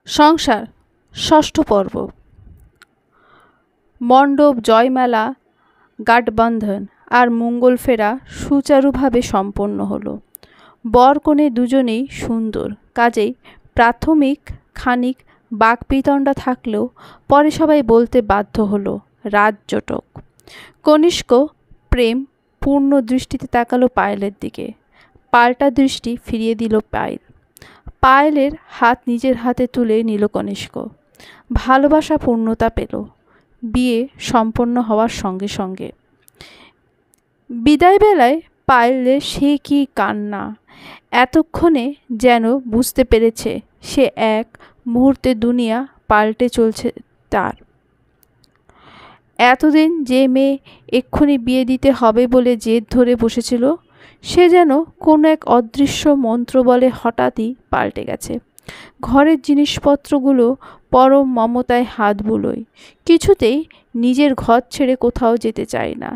সংসার ষষ্ঠ পর্ব। মণ্ডপ, জয়মেলা, গাঠবন্ধন আর মঙ্গল ফেরা সুচারুভাবে সম্পন্ন হলো। বর কনে দুজনেই সুন্দর, কাজেই প্রাথমিক খানিক বাকবিতণ্ডা থাকলেও পরে সবাই বলতে বাধ্য হলো রাজজটক। কনিষ্ক প্রেম পূর্ণ দৃষ্টিতে তাকালো পায়েলের দিকে। পাল্টা দৃষ্টি ফিরিয়ে দিল পায়েল। পায়েলের হাত নিজের হাতে তুলে নিল কনিষ্ক। ভালোবাসা পূর্ণতা পেল বিয়ে সম্পন্ন হওয়ার সঙ্গে সঙ্গে। বিদায় বেলায় পায়েলের সে কি কান্না! এতক্ষণে যেন বুঝতে পেরেছে সে এক মুহূর্তে দুনিয়া পাল্টে চলছে তার। এতদিন যে মেয়ে এক্ষুনি বিয়ে দিতে হবে বলে জেদ ধরে বসেছিল, সে যেন কোনো এক অদৃশ্য মন্ত্র বলে হঠাৎই পাল্টে গেছে। ঘরের জিনিসপত্রগুলো পরম মমতায় হাত বুলোয়, কিছুতেই নিজের ঘর ছেড়ে কোথাও যেতে চায় না।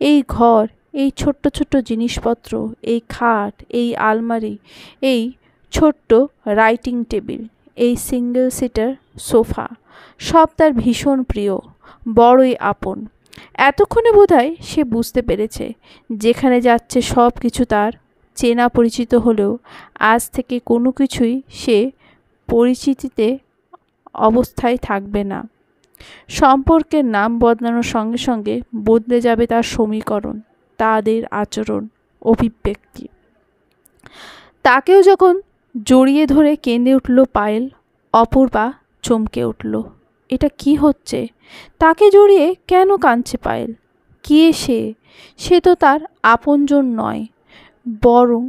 এই ঘর, এই ছোট্ট ছোট্ট জিনিসপত্র, এই খাট, এই আলমারি, এই ছোট্ট রাইটিং টেবিল, এই সিঙ্গেল সিটার সোফা, সব তার ভীষণ প্রিয়, বড়ই আপন। এতক্ষণে বোধহয় সে বুঝতে পেরেছে যেখানে যাচ্ছে সব কিছু তার চেনা পরিচিত হলেও আজ থেকে কোনো কিছুই সে পরিচিতিতে অবস্থায় থাকবে না। সম্পর্কের নাম বদলানোর সঙ্গে সঙ্গে বদলে যাবে তার সমীকরণ, তাদের আচরণ, অভিব্যক্তি। তাকেও যখন জড়িয়ে ধরে কেঁদে উঠল পায়েল, অপূর্বা চমকে উঠল। এটা কি হচ্ছে? তাকে জড়িয়ে কেন কাঁদছে পায়েল? কে সে? সে তো তার আপনজন নয়। বরং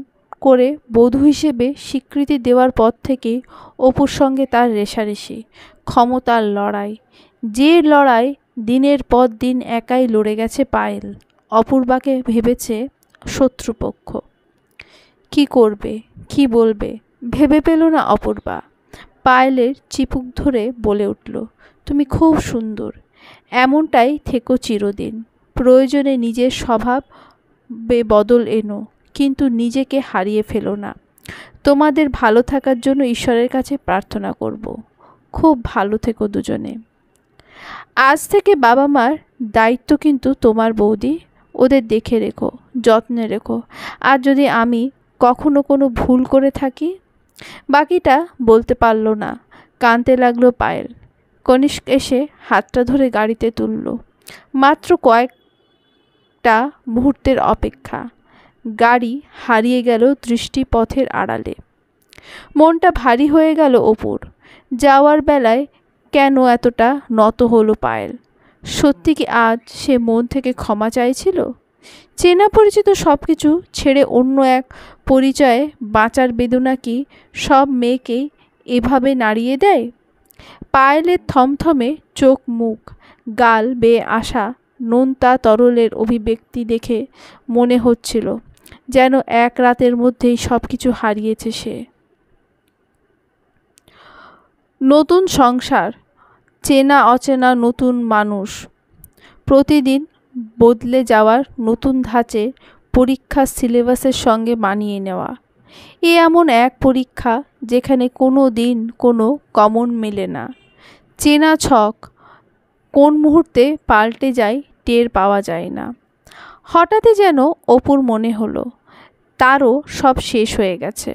করে বধূ হিসেবে স্বীকৃতি দেওয়ার পর থেকে অপুর সঙ্গে তার রেষারেষি, ক্ষমতার লড়াই। যে লড়াই দিনের পর দিন একাই লড়ে গেছে পায়েল, অপূর্বাকে ভেবেছে শত্রুপক্ষ। কি করবে, কি বলবে ভেবে পেল না অপূর্বা। পায়েলের চিপুক ধরে বলে উঠল, তুমি খুব সুন্দর, এমনটাই থেকো চিরদিন। প্রয়োজনে নিজের স্বভাব বদল এনো, কিন্তু নিজেকে হারিয়ে ফেলো না। তোমাদের ভালো থাকার জন্য ঈশ্বরের কাছে প্রার্থনা করব। খুব ভালো থেকো দুজনে। আজ থেকে বাবা মার দায়িত্ব কিন্তু তোমার বৌদি, ওদের দেখে রেখো, যত্নে রেখো। আর যদি আমি কখনো কোনো ভুল করে থাকি। বাকিটা বলতে পারল না, কাঁদতে লাগলো পায়েল। কনিষ্ক এসে হাতটা ধরে গাড়িতে তুলল। মাত্র কয়েকটা মুহূর্তের অপেক্ষা, গাড়ি হারিয়ে গেল দৃষ্টিপথের আড়ালে। মনটা ভারী হয়ে গেল অপুর। যাওয়ার বেলায় কেন এতটা নত হলো পায়েল? সত্যি কি আজ সে মন থেকে ক্ষমা চাইছিল? চেনা পরিচিত সব কিছু ছেড়ে অন্য এক পরিচয়ে বাঁচার বেদনা কি সব মেয়েকেই এভাবে নাড়িয়ে দেয়? পায়েলের থমথমে চোখ মুখ, গাল বেয়ে আসা নোনতা তরলের অভিব্যক্তি দেখে মনে হচ্ছিল যেন এক রাতের মধ্যেই সব কিছু হারিয়েছে সে। নতুন সংসার, চেনা অচেনা নতুন মানুষ, প্রতিদিন বদলে যাওয়ার নতুন ধাঁচে পরীক্ষার সিলেবাসের সঙ্গে মানিয়ে নেওয়া। এ এমন এক পরীক্ষা যেখানে কোনো দিন কোনো কমন মেলে না। চেনা ছক কোন মুহূর্তে পাল্টে যায় টের পাওয়া যায় না। হঠাৎই যেন অপুর মনে হলো তারও সব শেষ হয়ে গেছে,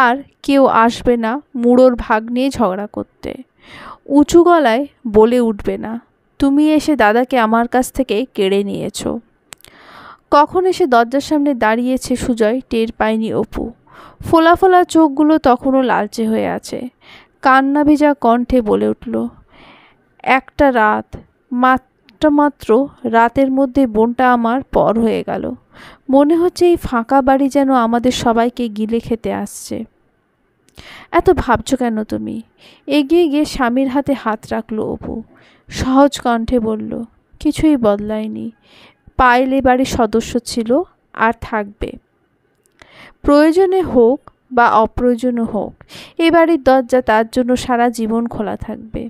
আর কেউ আসবে না মুড়োর ভাগ নিয়ে ঝগড়া করতে। উঁচু গলায় বলে উঠবে না, তুমি এসে দাদাকে আমার কাছ থেকে কেড়ে নিয়েছো। কখন এসে দরজার সামনে দাঁড়িয়েছে সুজয় টের পায়নি অপু। ফোলা ফোলা চোখগুলো তখনও লালচে হয়ে আছে। কান্না ভেজা কণ্ঠে বলে উঠল, একটা রাত, মাত্র রাতের মধ্যে বোনটা আমার পর হয়ে গেল। মনে হচ্ছে এই ফাঁকা বাড়ি যেন আমাদের সবাইকে গিলে খেতে আসছে। এত ভাবছো কেন তুমি? এগিয়ে গিয়ে স্বামীর হাতে হাত রাখলো অপু। সহজ কণ্ঠে বলল, কিছুই বদলায়নি। পায়েল এ বাড়ির সদস্য ছিল আর থাকবে। প্রয়োজনে হোক বা অপ্রয়োজনে হোক, এ বাড়ির দরজা তার জন্য সারা জীবন খোলা থাকবে।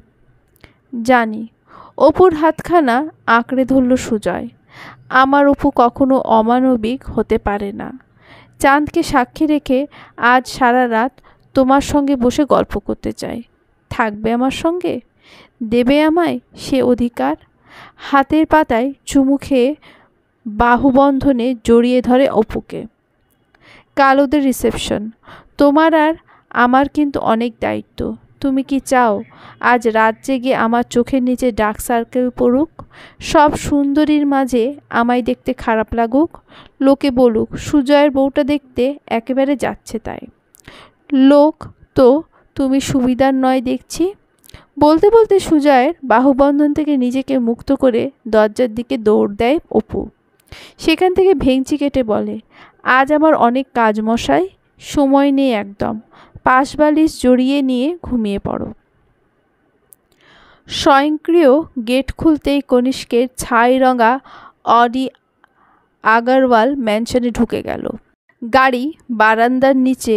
জানি। অপুর হাতখানা আঁকড়ে ধরল সুজয়। আমার অপু কখনো অমানবিক হতে পারে না। চাঁদকে সাক্ষী রেখে আজ সারা রাত তোমার সঙ্গে বসে গল্প করতে চাই। থাকবে আমার সঙ্গে? দেবে আমায় সে অধিকার? হাতের পাতায় চুমু খেয়ে বাহুবন্ধনে জড়িয়ে ধরে অপুকে। কাল ওদের রিসেপশন। তোমার আর আমার কিন্তু অনেক দায়িত্ব। তুমি কি চাও আজ রাত জেগে আমার চোখের নিচে ডার্ক সার্কেল পড়ুক? সব সুন্দরীর মাঝে আমায় দেখতে খারাপ লাগুক? লোকে বলুক সুজয়ের বউটা দেখতে একেবারে যাচ্ছে তাই। লোক তো তুমি সুবিধার নয় দেখছি। বলতে বলতে সুজয়ের বাহুবন্ধন থেকে নিজেকে মুক্ত করে দরজার দিকে দৌড় দেয় অপু। সেখান থেকে ভেঙচি কেটে বলে, আজ আমার অনেক কাজ মশাই, সময় নেই একদম। পাশ বালিশ জড়িয়ে নিয়ে ঘুমিয়ে পড়ো। স্বয়ংক্রিয় গেট খুলতেই কনিষ্কের ছাই রঙা অডি আগারওয়াল ম্যানশনে ঢুকে গেল। গাড়ি বারান্দার নিচে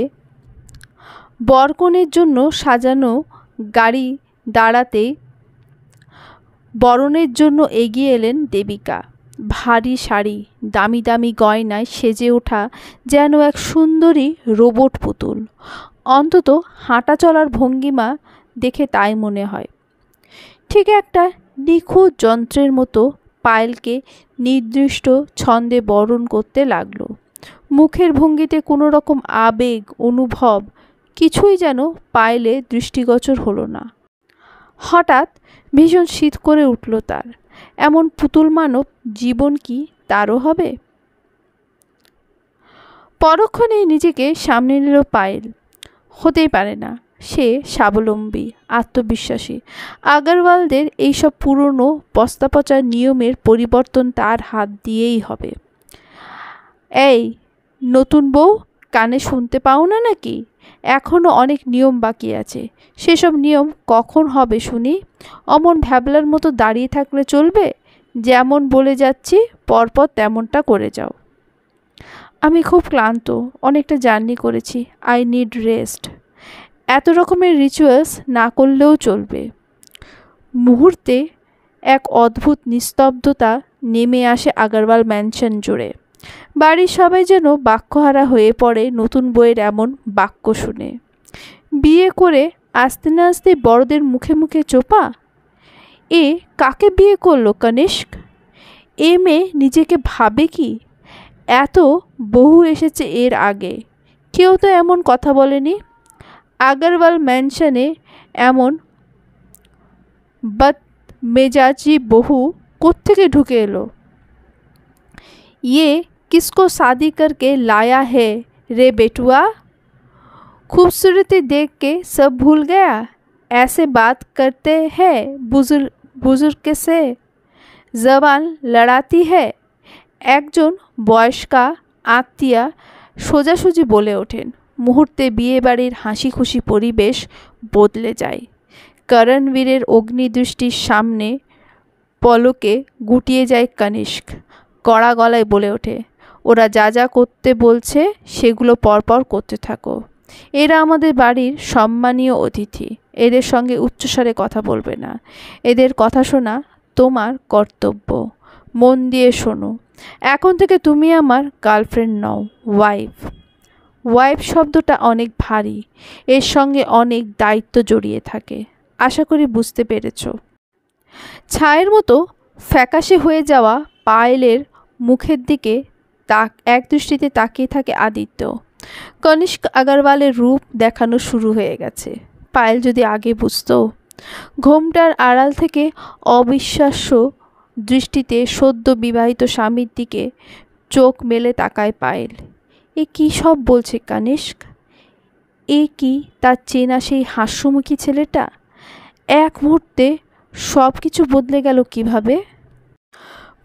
বরকনের জন্য সাজানো গাড়ি দাঁড়াতেই বরণের জন্য এগিয়ে এলেন দেবিকা। ভারী শাড়ি, দামি দামি গয়নায় সেজে ওঠা যেন এক সুন্দরী রোবট পুতুল। অন্তত হাঁটা চলার ভঙ্গিমা দেখে তাই মনে হয়। ঠিক একটা নিখুঁত যন্ত্রের মতো পায়েলকে নির্দিষ্ট ছন্দে বরণ করতে লাগলো। মুখের ভঙ্গিতে কোনো রকম আবেগ অনুভব কিছুই যেন পায়েলে দৃষ্টিগোচর হলো না। হঠাৎ ভীষণ শীত করে উঠল তার। এমন পুতুল মানব জীবন কি তারও হবে? পরক্ষণে নিজেকে সামনে নিল পায়েল। হতেই পারে না। সে স্বাবলম্বী, আত্মবিশ্বাসী। আগারওয়ালদের এইসব পুরনো বস্তাপচা নিয়মের পরিবর্তন তার হাত দিয়েই হবে। এই নতুন বউ, কানে শুনতে পাও না নাকি? এখনও অনেক নিয়ম বাকি আছে। সেসব নিয়ম কখন হবে শুনি? অমন ভ্যাবলার মতো দাঁড়িয়ে থাকলে চলবে? যেমন বলে যাচ্ছি পরপর তেমনটা করে যাও। আমি খুব ক্লান্ত, অনেকটা জার্নি করেছি। I need rest. এত রকমের রিচুয়ালস না করলেও চলবে। মুহূর্তে এক অদ্ভুত নিস্তব্ধতা নেমে আসে আগারওয়াল ম্যানশন জুড়ে। বাড়ির সবাই যেন বাক্যহারা হয়ে পড়ে নতুন বইয়ের এমন বাক্য শুনে। বিয়ে করে আসতে না আসতে বড়দের মুখে মুখে চোপা। এ কাকে বিয়ে করলো কনিষ্ক? এ মেয়ে নিজেকে ভাবে কি? এত বহু এসেছে এর আগে, কেউ তো এমন কথা বলেনি। আগারওয়াল ম্যানশনে এমন বদমেজাজি বহু কোত্থেকে ঢুকে এলো? ये किसको शादी करके लाया है रे बेटुआ? खूबसूरती देख के सब भूल गया? ऐसे बात करते हैं बुजुर्ग से, जबान लड़ाती है। একজন বয়স্কা আত্মীয়া সোজাসুজি বলে ওঠেন। মুহূর্তে বিয়ে বাড়ির হাসি খুশি পরিবেশ বদলে যায়। করণবীরের অগ্নিদৃষ্টির সামনে পলকে গুটিয়ে যায় কনিষ্ক। কড়া গলায় বলে ওঠে, ওরা যা যা করতে বলছে সেগুলো পরপর করতে থাকো। এরা আমাদের বাড়ির সম্মানীয় অতিথি। এদের সঙ্গে উচ্চস্বরে কথা বলবে না। এদের কথা শোনা তোমার কর্তব্য। মন দিয়ে শোনো, এখন থেকে তুমি আমার গার্লফ্রেন্ড নও, ওয়াইফ। ওয়াইফ শব্দটা অনেক ভারী, এর সঙ্গে অনেক দায়িত্ব জড়িয়ে থাকে। আশা করি বুঝতে পেরেছ। ছায়ের মতো ফ্যাকাশে হয়ে যাওয়া পায়েলের মুখের দিকে এক দৃষ্টিতে তাকিয়ে থাকে আদিত্য। কনিষ্ক আগারওয়ালের রূপ দেখানো শুরু হয়ে গেছে। পায়েল যদি আগে বুঝত। ঘোমটার আড়াল থেকে অবিশ্বাস্য দৃষ্টিতে সদ্য বিবাহিত স্বামীর দিকে চোখ মেলে তাকায় পায়েল। এ কী সব বলছে কনিষ্ক? এ কি তার চেনা সেই হাস্যমুখী ছেলেটা? এক মুহূর্তে সব কিছু বদলে গেল কিভাবে?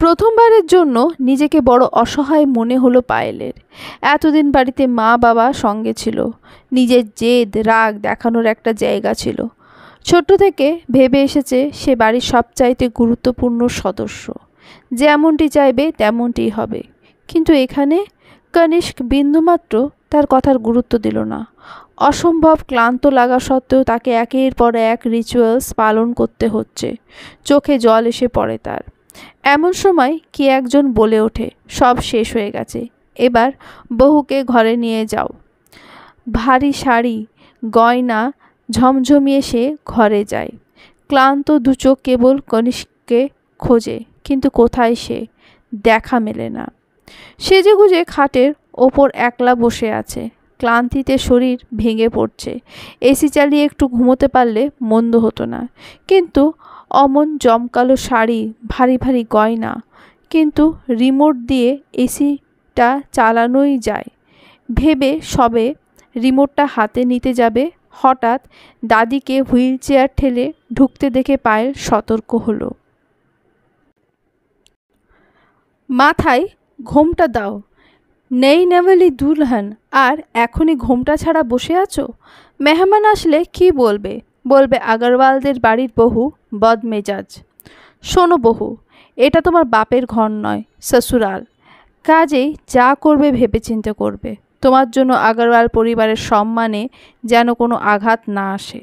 প্রথমবারের জন্য নিজেকে বড় অসহায় মনে হলো পায়েলের। এতদিন বাড়িতে মা বাবা সঙ্গে ছিল, নিজের জেদ রাগ দেখানোর একটা জায়গা ছিল। ছোট থেকে ভেবে এসেছে সে বাড়ির সবচাইতে গুরুত্বপূর্ণ সদস্য। যেমনটি চাইবে তেমনটি হবে। কিন্তু এখানে কনিষ্ক বিন্দুমাত্র তার কথার গুরুত্ব দিল না। অসম্ভব ক্লান্ত লাগা সত্ত্বেও তাকে একের পর এক রিচুয়ালস পালন করতে হচ্ছে। চোখে জল এসে পড়ে তার। এমন সময় কি একজন বলে ওঠে, সব শেষ হয়ে গেছে, এবার বহুকে ঘরে নিয়ে যাও। ভারী শাড়ি, গয়না ঝমঝমিয়ে সে ঘরে যায়। ক্লান্ত দুচোখ কেবল কনিষ্ককে খোঁজে, কিন্তু কোথায় সে? দেখা মেলে না। সেজেগুজে খাটের ওপর একলা বসে আছে। ক্লান্তিতে শরীর ভেঙে পড়ছে। এসি চালিয়ে একটু ঘুমোতে পারলে মন্দ হতো না, কিন্তু অমন জমকালো শাড়ি, ভারী ভারী গয়না, কিন্তু রিমোট দিয়ে এসিটা চালানোই যায় ভেবে সবে রিমোটটা হাতে নিতে যাবে, হঠাৎ দাদিকে হুইল চেয়ার ঠেলে ঢুকতে দেখে পায়েল সতর্ক হলো। মাথায় ঘোমটা দাও, নেই নেওয়ালি দুলহান, আর এখনই ঘোমটা ছাড়া বসে আছো? মেহমান আসলে কি বলবে? বলবে আগরওয়ালদের বাড়ির বহু বদমেজাজ। শোনো বহু, এটা তোমার বাপের ঘর নয়, শ্বশুরাল। কাজেই যা করবে ভেবেচিন্তে করবে। তোমার জন্য আগরওয়াল পরিবারের সম্মানে যেন কোনো আঘাত না আসে।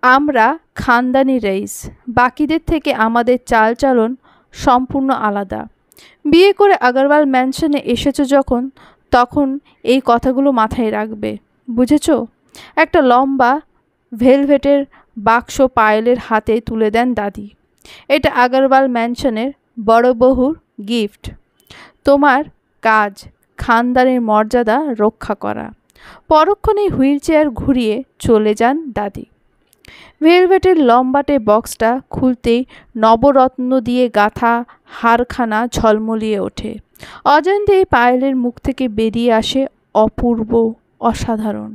আমরা খানদানি রইস, বাকিদের থেকে আমাদের চালচলন সম্পূর্ণ আলাদা। বিয়ে করে আগরওয়াল ম্যানশনে এসেছো যখন, তখন এই কথাগুলো মাথায় রাখবে, বুঝেছ? একটা লম্বা ভেলভেটের বাক্স পায়েলের হাতে তুলে দেন দাদি। এটা আগরওয়াল ম্যানশনের বড় বহুর গিফট। তোমার কাজ খানদানের মর্যাদা রক্ষা করা। পরক্ষণেই হুইল চেয়ার ঘুরিয়ে চলে যান দাদি। ভেলভেটের লম্বাটে বক্সটা খুলতেই নবরত্ন দিয়ে গাঁথা হারখানা ঝলমলিয়ে ওঠে। অজান্তেই পায়েলের মুখ থেকে বেরিয়ে আসে অপূর্ব, অসাধারণ।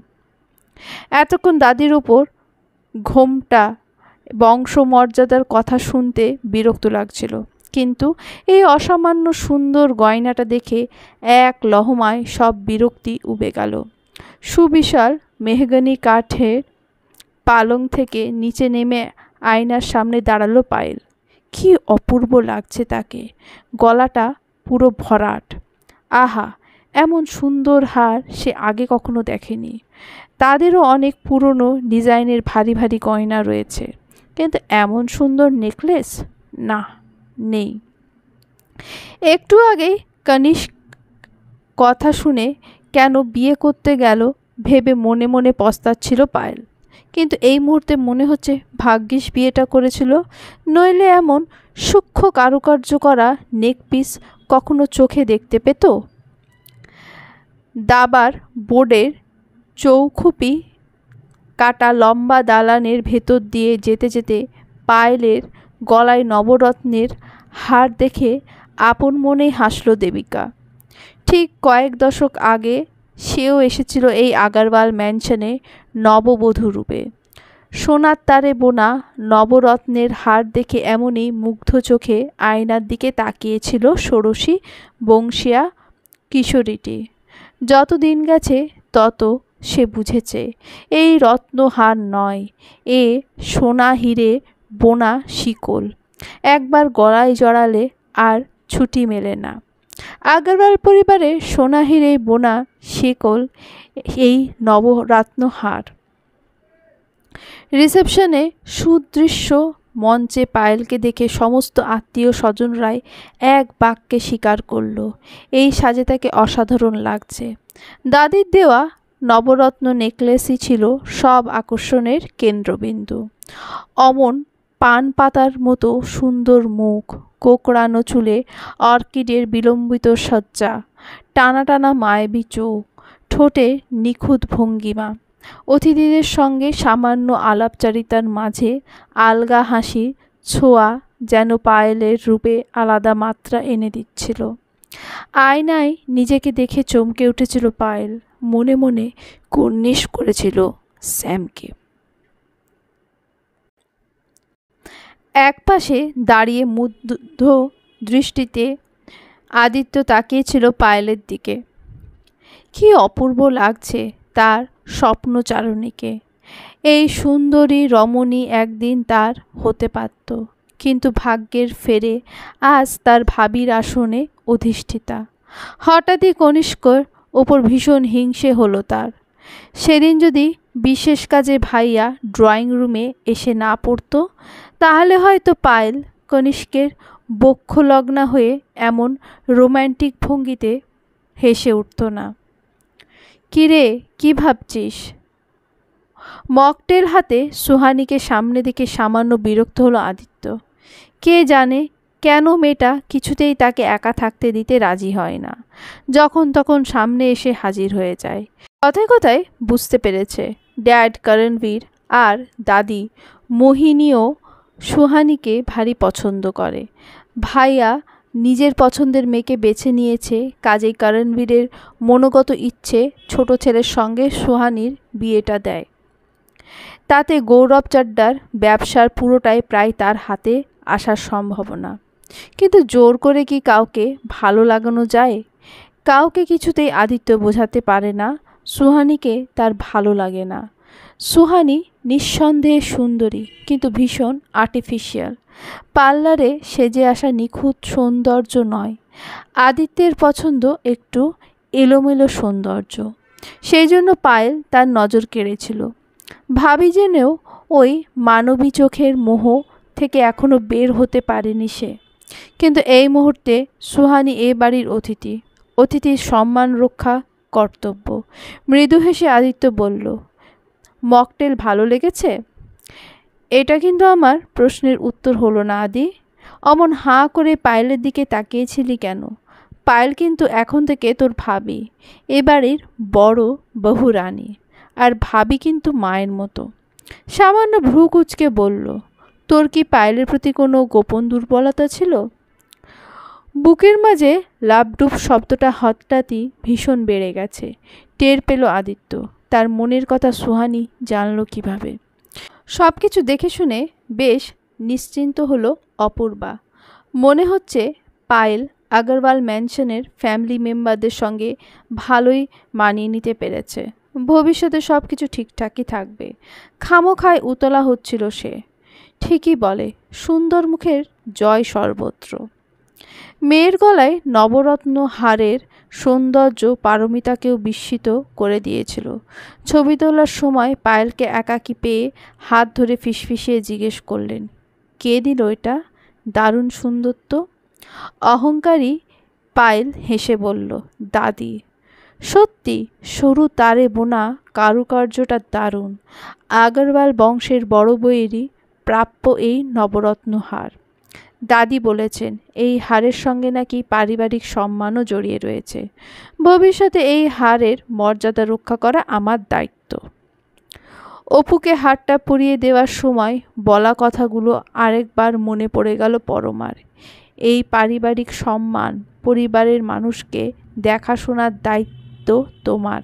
এতক্ষণ দাদির উপর ঘোমটা বংশমর্যাদার কথা শুনতে বিরক্ত লাগছিল, কিন্তু এই অসামান্য সুন্দর গয়নাটা দেখে এক লহমায় সব বিরক্তি উবে গেল। সুবিশাল মেহগনি কাঠের পালং থেকে নিচে নেমে আয়নার সামনে দাঁড়ালো পায়েল। কি অপূর্ব লাগছে তাকে! গলাটা পুরো ভরাট। আহা, এমন সুন্দর হার সে আগে কখনো দেখেনি। তাদেরও অনেক পুরনো ডিজাইনের ভারী ভারী গয়না রয়েছে, কিন্তু এমন সুন্দর নেকলেস না, নেই। একটু আগেই কনিষ্ক কথা শুনে কেন বিয়ে করতে গেল ভেবে মনে মনে পস্তাচ্ছিল পায়েল, কিন্তু এই মুহূর্তে মনে হচ্ছে ভাগ্যিস বিয়েটা করেছিল, নইলে এমন সূক্ষ্ম কারুকার্য করা নেকপিস কখনো চোখে দেখতে পেত? দাবার বোর্ডের চৌখুপি কাটা লম্বা দালানের ভেতর দিয়ে যেতে যেতে পায়েলের গলায় নবরত্নের হার দেখে আপন মনেই হাসল দেবিকা। ঠিক কয়েক দশক আগে সেও এসেছিল এই আগরওয়াল ম্যানশনে নববধূ রূপে। সোনার তারে বোনা নবরত্নের হার দেখে এমনই মুগ্ধ চোখে আয়নার দিকে তাকিয়েছিল ষোড়শী বংশীয়া কিশোরীটি। যত দিন গেছে তত সে বুঝেছে এই রত্নহার নয়, এ সোনা হিরে বোনা শিকল। একবার গলায় জড়ালে আর ছুটি মেলে না। আগরওয়াল পরিবারের সোনা হিরে বোনা শিকল এই নবরত্নহার। রিসেপশনে সুদৃশ্য মঞ্চে পায়েলকে দেখে সমস্ত আত্মীয় স্বজনরাই এক বাক্যে স্বীকার করল, এই সাজে তাকে অসাধারণ লাগছে। দাদির দেওয়া নবরত্ন নেকলেসই ছিল সব আকর্ষণের কেন্দ্রবিন্দু। অমন পান পাতার মতো সুন্দর মুখ, কোকড়ানো চুলে অর্কিডের বিলম্বিত সজ্জা, টানা টানা মায়াবী চোখ, ঠোঁটে নিখুঁত ভঙ্গিমা। অতিথিদের সঙ্গে সামান্য আলাপচারিতার মাঝে আলগা হাসি ছোঁয়া যেন পায়েলের রূপে আলাদা মাত্রা এনে দিচ্ছিল। আয়নায় নিজেকে দেখে চমকে উঠেছিল পায়েল, মনে মনে কুর্নিশ করেছিল স্যামকে। একপাশে দাঁড়িয়ে মুগ্ধ দৃষ্টিতে আদিত্য তাকিয়েছিল পায়েলের দিকে। কি অপূর্ব লাগছে তার স্বপ্নচারণীকে। এই সুন্দরী রমণী একদিন তার হতে পারত, কিন্তু ভাগ্যের ফেরে আজ তার ভাবির আসনে অধিষ্ঠিতা। হঠাৎই কনিষ্কর ওপর ভীষণ হিংসে হলো তার। সেদিন যদি বিশেষ কাজে ভাইয়া ড্রয়িং রুমে এসে না পড়ত, তাহলে হয়তো পায়েল কনিষ্কের বক্ষলগ্না হয়ে এমন রোম্যান্টিক ভঙ্গিতে হেসে উঠত না। কিরে, কি ভাবছিস? মকটেল হাতে সুহানিকে সামনে দিকে সামান্য বিরক্ত হলো আদিত্য। কে জানে কেন মেয়েটা কিছুতেই তাকে একা থাকতে দিতে রাজি হয় না, যখন তখন সামনে এসে হাজির হয়ে যায়। কথায় কথায় বুঝতে পেরেছে ড্যাড করণবীর আর দাদি মোহিনীও সুহানিকে ভারী পছন্দ করে। ভাইয়া নিজের পছন্দের মেয়েকে বেছে নিয়েছে, কাজেই করণবীরের মনোগত ইচ্ছে ছোট ছেলের সঙ্গে সুহানির বিয়েটা দেয়। তাতে গৌরব চাড্ডার ব্যবসার পুরোটাই প্রায় তার হাতে আসার সম্ভাবনা। কিন্তু জোর করে কি কাউকে ভালো লাগানো যায়? কাউকে কিছুতেই আদিত্য বোঝাতে পারে না সুহানিকে তার ভালো লাগে না। সুহানি নিঃসন্দেহে সুন্দরী, কিন্তু ভীষণ আর্টিফিশিয়াল। পার্লারে সেজে আসা নিখুঁত সৌন্দর্য নয়। আদিত্যের পছন্দ একটু এলোমেলো সৌন্দর্য। সেই জন্য পায়েল তার নজর কেড়েছিল। ভাবি জেনেও ওই মানবী চোখের মোহ থেকে এখনো বের হতে পারেনি সে। কিন্তু এই মুহূর্তে সুহানি এ বাড়ির অতিথি, অতিথির সম্মান রক্ষা কর্তব্য। মৃদু হেসে আদিত্য বলল, মকটেল ভালো লেগেছে? এটা কিন্তু আমার প্রশ্নের উত্তর হলো না আদি। অমন হাঁ করে পায়েলের দিকে তাকিয়েছিলি কেন? পায়েল কিন্তু এখন থেকে তোর ভাবি, এ বাড়ির বড় বহুরানী। আর ভাবি কিন্তু মায়ের মতো। সামান্য ভ্রু কুঁচকে বলল, তোর কি পায়েলের প্রতি কোনো গোপন দুর্বলতা ছিল? বুকের মাঝে লাবডুব শব্দটা হঠাৎই ভীষণ বেড়ে গেছে। টের পেল আদিত্য। তার মনের কথা সুহানি জানল কিভাবে? সব কিছু দেখে শুনে বেশ নিশ্চিন্ত হলো অপূর্বা। মনে হচ্ছে পায়েল আগরওয়াল ম্যানশনের ফ্যামিলি মেম্বারদের সঙ্গে ভালোই মানিয়ে নিতে পেরেছে। ভবিষ্যতে সব কিছু ঠিকঠাকই থাকবে। খামোখায় উতলা হচ্ছিল সে। ঠিকই বলে, সুন্দর মুখের জয় সর্বত্র। মেয়ের গলায় নবরত্ন হারের সৌন্দর্য পারমিতাকেও বিস্মিত করে দিয়েছিল। ছবি তোলার সময় পায়েলকে একাকী পেয়ে হাত ধরে ফিসফিসিয়ে জিজ্ঞেস করলেন, কে দিল এটা? দারুণ সুন্দর তো। অহংকারী পায়েল হেসে বলল, দাদি। সত্যি সরু তারে বোনা কারুকার্যটা দারুণ। আগরওয়াল বংশের বড় বউয়েরই প্রাপ্য এই নবরত্ন হার। দাদি বলেছেন এই হারের সঙ্গে নাকি পারিবারিক সম্মানও জড়িয়ে রয়েছে। ভবিষ্যতে এই হারের মর্যাদা রক্ষা করা আমার দায়িত্ব। অপুকে হারটা পরিয়ে দেওয়ার সময় বলা কথাগুলো আরেকবার মনে পড়ে গেল পরমার। এই পারিবারিক সম্মান, পরিবারের মানুষকে দেখাশোনার দায়িত্ব তোমার।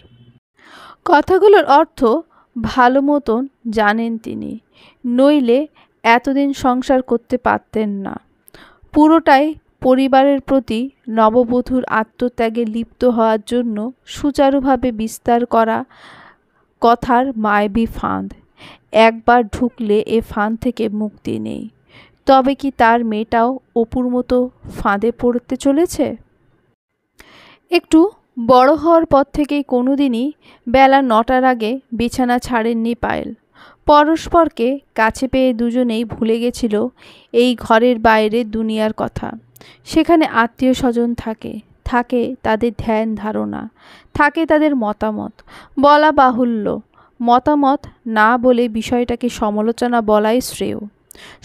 কথাগুলোর অর্থ ভালো মতন জানেন তিনি, নইলে এতদিন সংসার করতে পারতেন না। পুরোটাই পরিবারের প্রতি নববধূর আত্মত্যাগে লিপ্ত হওয়ার জন্য সুচারুভাবে বিস্তার করা কথার মায়াবী ফাঁদ। একবার ঢুকলে এ ফাঁদ থেকে মুক্তি নেই। তবে কি তার মেয়েটাও অপুর মতো ফাঁদে পড়তে চলেছে? একটু বড় হওয়ার পর থেকেই কোনোদিনই বেলা 9টার আগে বিছানা ছাড়েননি পায়েল। পরস্পরকে কাছে পেয়ে দুজনেই ভুলে গেছিল এই ঘরের বাইরে দুনিয়ার কথা। সেখানে আত্মীয় স্বজন থাকে, থাকে তাদের ধ্যান ধারণা, থাকে তাদের মতামত। বলা বাহুল্য, মতামত না বলে বিষয়টাকে সমালোচনা বলাই শ্রেয়।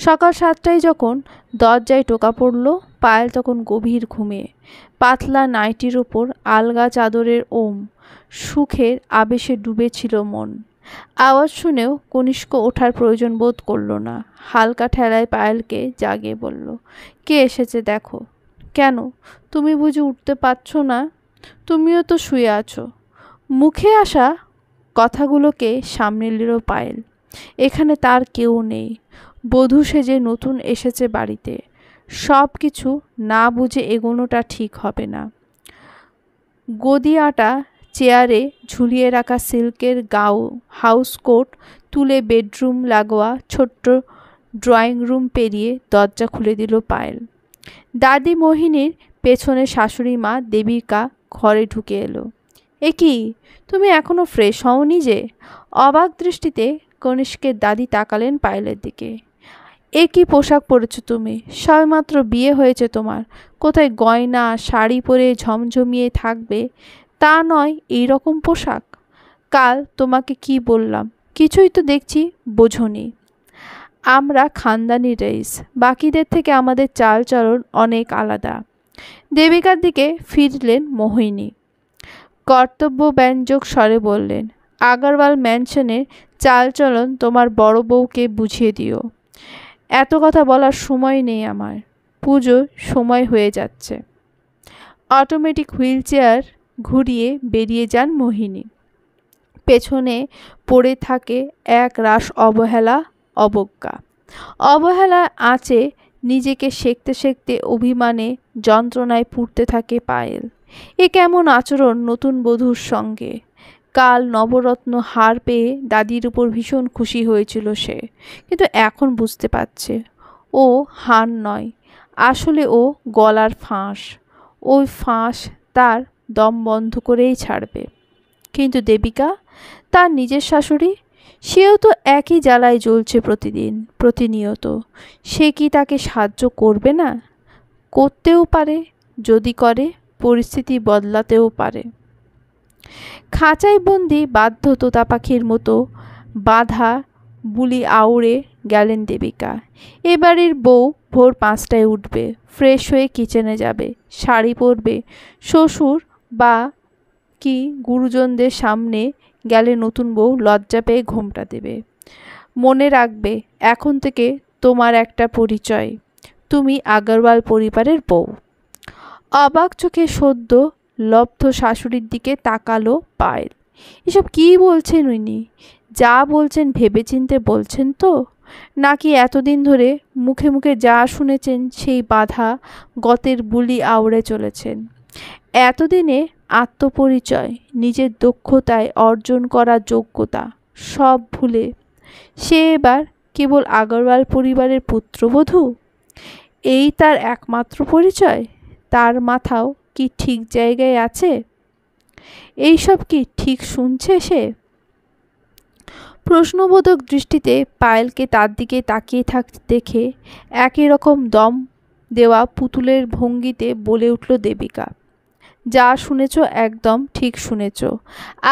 সকাল 7টায় যখন দরজায় টোকা পড়ল, পায়েল তখন গভীর ঘুমে। পাতলা নাইটির ওপর আলগা চাদরের সুখের আবেশে ডুবেছিল মন। আওয়াজ শুনেও কনিষ্ক ওঠার প্রয়োজন বোধ করল না। হালকা ঠেলায় পায়েলকে জাগিয়ে বলল, কে এসেছে দেখো। কেন, তুমি বুঝি উঠতে পারছো না? তুমিও তো শুয়ে আছো। মুখে আসা কথাগুলোকে সামনে নিল পায়েল। এখানে তার কেউ নেই। বধূ সেজে নতুন এসেছে বাড়িতে। সব কিছু না বুঝে এগোনোটা ঠিক হবে না। গদি আটা চেয়ারে ঝুলিয়ে রাখা সিল্কের হাউস কোট তুলে বেডরুম লাগোয়া ছোট্ট ড্রয়িং রুম পেরিয়ে দরজা খুলে দিল পায়েল। দাদি মোহিনীর পেছনে শাশুড়ি মা দেবিকা ঘরে ঢুকে এলো। এ কি, তুমি এখনো ফ্রেশ হওনি যে? অবাক দৃষ্টিতে কনিষ্কের দাদি তাকালেন পায়েলের দিকে। এ কি পোশাক পরেছো তুমি? সবেমাত্র বিয়ে হয়েছে তোমার। কোথায় গয়না শাড়ি পরে ঝমঝমিয়ে থাকবে তা নয়, এই রকম পোশাক। কাল তোমাকে কি বললাম, কিছুই তো দেখছি বোঝনি। আমরা খানদানি রইস, বাকিদের থেকে আমাদের চালচলন অনেক আলাদা। দেবিকার দিকে ফিরলেন মোহিনী। কর্তব্যব্যঞ্জক স্বরে বললেন, আগরওয়াল ম্যানশনের চালচলন তোমার বড় বউকে বুঝিয়ে দিও। এত কথা বলার সময় নেই আমার, পুজোর সময় হয়ে যাচ্ছে। অটোমেটিক হুইল চেয়ার ঘুরিয়ে বেরিয়ে যান মোহিনী। পেছনে পড়ে থাকে এক রাশ অবহেলা, অবজ্ঞা। অবহেলা আঁচে নিজেকে সেঁকতে সেঁকতে অভিমানে যন্ত্রণায় পুড়তে থাকে পায়েল। এ কেমন আচরণ নতুন বধূর সঙ্গে? কাল নবরত্ন হার পেয়ে দাদির উপর ভীষণ খুশি হয়েছিল সে, কিন্তু এখন বুঝতে পারছে ও হার নয়, আসলে ও গলার ফাঁস। ওই ফাঁস তার দম বন্ধ করেই ছাড়বে। কিন্তু দেবিকা, তার নিজের শাশুড়ি, সেও তো একই জ্বালায় জ্বলছে প্রতিনিয়ত। সে কি তাকে সাহায্য করবে না? করতেও পারে, যদি করে পরিস্থিতি বদলাতেও পারে। খাঁচায় বন্দি বাধ্য তোতা পাখির মতো বাঁধা বুলি আউড়ে গেলেন দেবিকা। এ বাড়ির বউ ভোর 5টায় উঠবে, ফ্রেশ হয়ে কিচেনে যাবে, শাড়ি পরবে। শ্বশুর বা কি গুরুজনদের সামনে গেলে নতুন বউ লজ্জা পেয়ে ঘোমটা দেবে। মনে রাখবে, এখন থেকে তোমার একটা পরিচয়, তুমি আগরওয়াল পরিবারের বউ। অবাক চোখে সদ্য লব্ধ শাশুড়ির দিকে তাকালো পায়েল। এসব কী বলছেন উনি? যা বলছেন ভেবেচিন্তে বলছেন তো, নাকি এতদিন ধরে মুখে মুখে যা শুনেছেন সেই বাধা গতের বুলি আওড়ে চলেছেন? এতদিনে আত্মপরিচয়, নিজের দক্ষতায় অর্জন করা যোগ্যতা সব ভুলে সে এবার কেবল আগরওয়াল পরিবারের পুত্রবধূ? এই তার একমাত্র পরিচয়? তার মাথাও কি ঠিক জায়গায় আছে? এইসব কি ঠিক শুনছে সে? প্রশ্নবোধক দৃষ্টিতে পায়েলকে তার দিকে তাকিয়ে থাকতে দেখে একই রকম দম দেওয়া পুতুলের ভঙ্গিতে বলে উঠল দেবিকা, যা শুনেছ একদম ঠিক শুনেছ।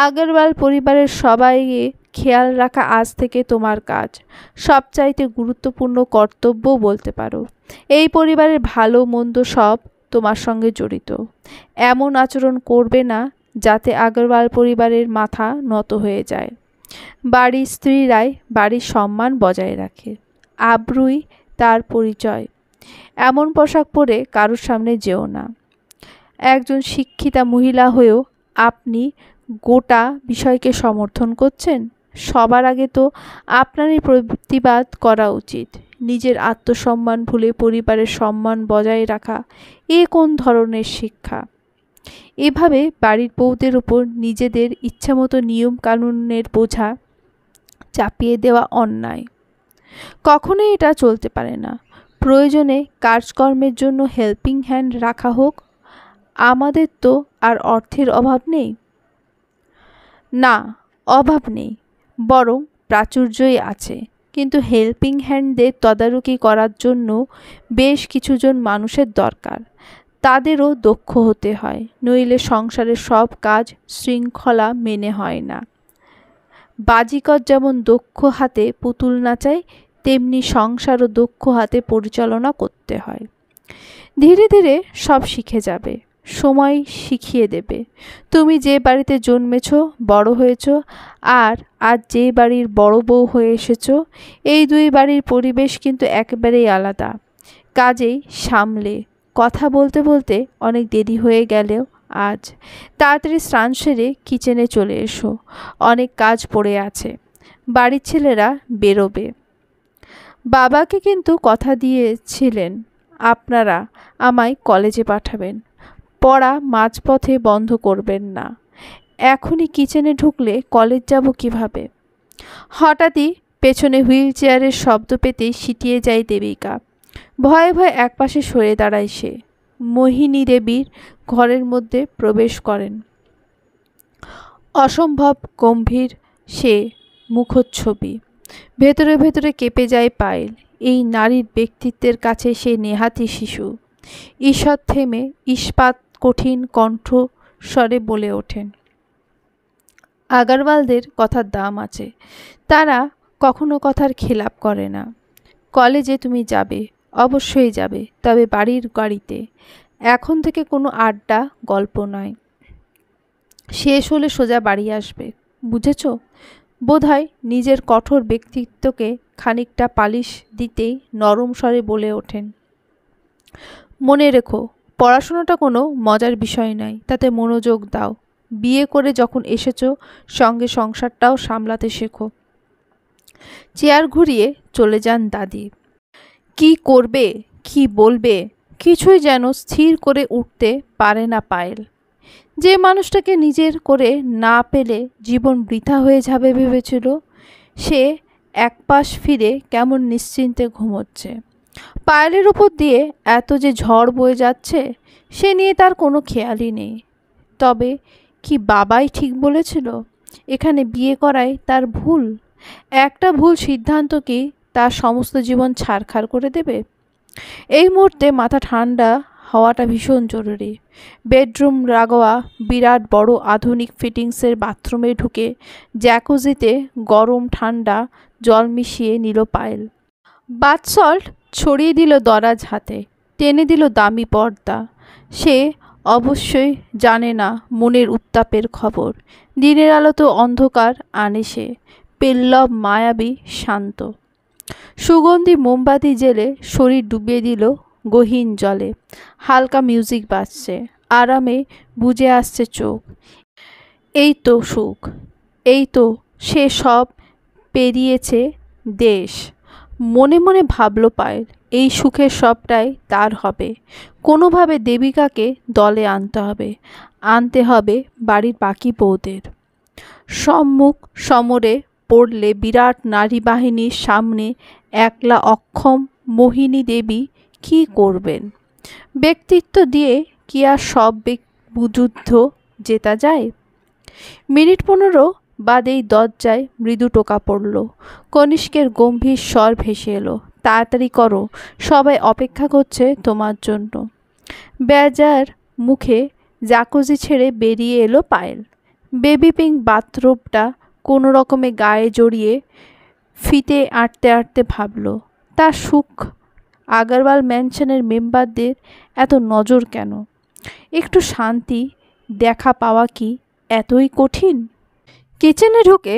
আগরওয়াল পরিবারের সবাইকে খেয়াল রাখা আজ থেকে তোমার কাজ, সবচাইতে গুরুত্বপূর্ণ কর্তব্য বলতে পারো। এই পরিবারের ভালো মন্দ সব তোমার সঙ্গে জড়িত। এমন আচরণ করবে না যাতে আগরওয়াল পরিবারের মাথা নত হয়ে যায়। বাড়ির স্ত্রীরাই বাড়ির সম্মান বজায় রাখে, আব্রুই তার পরিচয়। এমন পোশাক পরে কারোর সামনে যেও না। একজন শিক্ষিতা মহিলা হয়েও আপনি গোটা বিষয়কে সমর্থন করছেন। সবার আগে তো আপনারই প্রতিবাদ করা উচিত। নিজের আত্মসম্মান ভুলে পরিবারের সম্মান বজায় রাখা এ কোন ধরনের শিক্ষা? এভাবে বাড়ির বউদের উপর নিজেদের ইচ্ছামতো নিয়ম কানুনের বোঝা চাপিয়ে দেওয়া অন্যায়। কখনোই এটা চলতে পারে না। প্রয়োজনে কাজকর্মের জন্য হেল্পিং হ্যান্ড রাখা হোক। আমাদের তো আর অর্থের অভাব নেই। না, অভাব নেই, বরং প্রাচুর্যই আছে। কিন্তু হেল্পিং হ্যান্ডদের তদারকি করার জন্য বেশ কিছুজন মানুষের দরকার। তাদেরও দক্ষ হতে হয়, নইলে সংসারের সব কাজ শৃঙ্খলা মেনে হয় না। বাজিকর যেমন দক্ষ হাতে পুতুল নাচায়, তেমনি সংসারও দক্ষ হাতে পরিচালনা করতে হয়। ধীরে ধীরে সব শিখে যাবে, সময় শিখিয়ে দেবে। তুমি যে বাড়িতে জন্মেছ, বড় হয়েছ, আর আজ যে বাড়ির বড় বউ হয়ে এসেছ, এই দুই বাড়ির পরিবেশ কিন্তু একেবারেই আলাদা। কাজেই সামলে। কথা বলতে বলতে অনেক দেরি হয়ে গেলেও আজ তাড়াতাড়ি স্নান সেরে কিচেনে চলে এসো, অনেক কাজ পড়ে আছে। বাড়ির ছেলেরা বেরোবে। বাবাকে কিন্তু কথা দিয়েছিলেন আপনারা আমায় কলেজে পাঠাবেন। পড়া মাঝপথে বন্ধ করবেন না। এখনই কিচেনে ঢুকলে কলেজ যাব কিভাবে? হঠাৎই পেছনে হুইল চেয়ারের শব্দ পেতেই সিটিয়ে যায় দেবিকা। ভয়ে ভয়ে একপাশে সরে দাঁড়ায় সে। মোহিনী দেবীর ঘরের মধ্যে প্রবেশ করেন। অসম্ভব গম্ভীর সে মুখচ্ছবি। ভেতরে ভেতরে কেঁপে যায় পায়েল। এই নারীর ব্যক্তিত্বের কাছে সে নেহাতি শিশু। ঈষৎ থেমে ইস্পাত কঠিন কণ্ঠস্বরে বলে ওঠেন, আগারওয়ালদের কথার দাম আছে, তারা কখনো কথার খেলাপ করে না। কলেজে তুমি যাবে, অবশ্যই যাবে, তবে বাড়ির গাড়িতে। এখন থেকে কোনো আড্ডা গল্প নয়। শেষ হলে সোজা বাড়ি আসবে, বুঝেছ? বোধহয় নিজের কঠোর ব্যক্তিত্বকে খানিকটা পালিশ দিতেই নরম স্বরে বলে ওঠেন, মনে রেখো, পড়াশোনাটা কোনো মজার বিষয় নয়, তাতে মনোযোগ দাও। বিয়ে করে যখন এসেছো, সঙ্গে সংসারটাও সামলাতে শেখো। চেয়ার ঘুরিয়ে চলে যান দাদি। কি করবে, কি বলবে, কিছুই যেন স্থির করে উঠতে পারে না পায়েল। যে মানুষটাকে নিজের করে না পেলে জীবন বৃথা হয়ে যাবে ভেবেছিল, সে একপাশ ফিরে কেমন নিশ্চিন্তে ঘুমোচ্ছে। পায়েলের উপর দিয়ে এত যে ঝড় বয়ে যাচ্ছে, সে নিয়ে তার কোনো খেয়ালই নেই। তবে কি বাবাই ঠিক বলেছিল? এখানে বিয়ে করাই তার ভুল? একটা ভুল সিদ্ধান্ত কি তার সমস্ত জীবন ছারখার করে দেবে? এই মুহূর্তে মাথা ঠান্ডা হওয়াটা ভীষণ জরুরি। বেডরুম লাগোয়া বিরাট বড় আধুনিক ফিটিংসের বাথরুমে ঢুকে জ্যাকুজিতে গরম ঠান্ডা জল মিশিয়ে নিল পায়েল। বাথ সল্ট ছড়িয়ে দিল দরাজ হাতে, টেনে দিল দামি পর্দা। সে অবশ্যই জানে না মনের উত্তাপের খবর। দিনের আলো তো অন্ধকার আনে সে, পেল্লব মায়াবী শান্ত। সুগন্ধি মোমবাতি জেলে শরীর ডুবিয়ে দিল গহীন জলে। হালকা মিউজিক বাজছে, আরামে বুজে আসছে চোখ। এই তো সুখ, এই তো সে সব পেরিয়েছে দেশ। মনে মনে ভাবল পায়েল, এই সুখের সবটাই তার হবে। কোনোভাবে দেবিকাকে দলে আনতে হবে, আনতে হবে বাড়ির বাকি বউদের। সম্মুখ সমরে পড়লে বিরাট নারী বাহিনীর সামনে একলা অক্ষম মোহিনী দেবী কী করবেন? ব্যক্তিত্ব দিয়ে কি আর সব যুদ্ধ জেতা যায়? মিনিট 15 বাদেই দরজায় মৃদু টোকা পড়ল। কনিষ্কের গম্ভীর স্বর ভেসে এলো, তাড়াতাড়ি করো, সবাই অপেক্ষা করছে তোমার জন্য। বেজার মুখে জাকুজি ছেড়ে বেরিয়ে এলো পায়েল। বেবি পিঙ্ক বাথরোবটা কোনো রকমে গায়ে জড়িয়ে ফিতে আঁটতে আঁটতে ভাবল, তার সুখ আগারওয়াল ম্যানশনের মেম্বারদের এত নজর কেন? একটু শান্তি দেখা পাওয়া কি এতই কঠিন? কিচেনে ঢুকে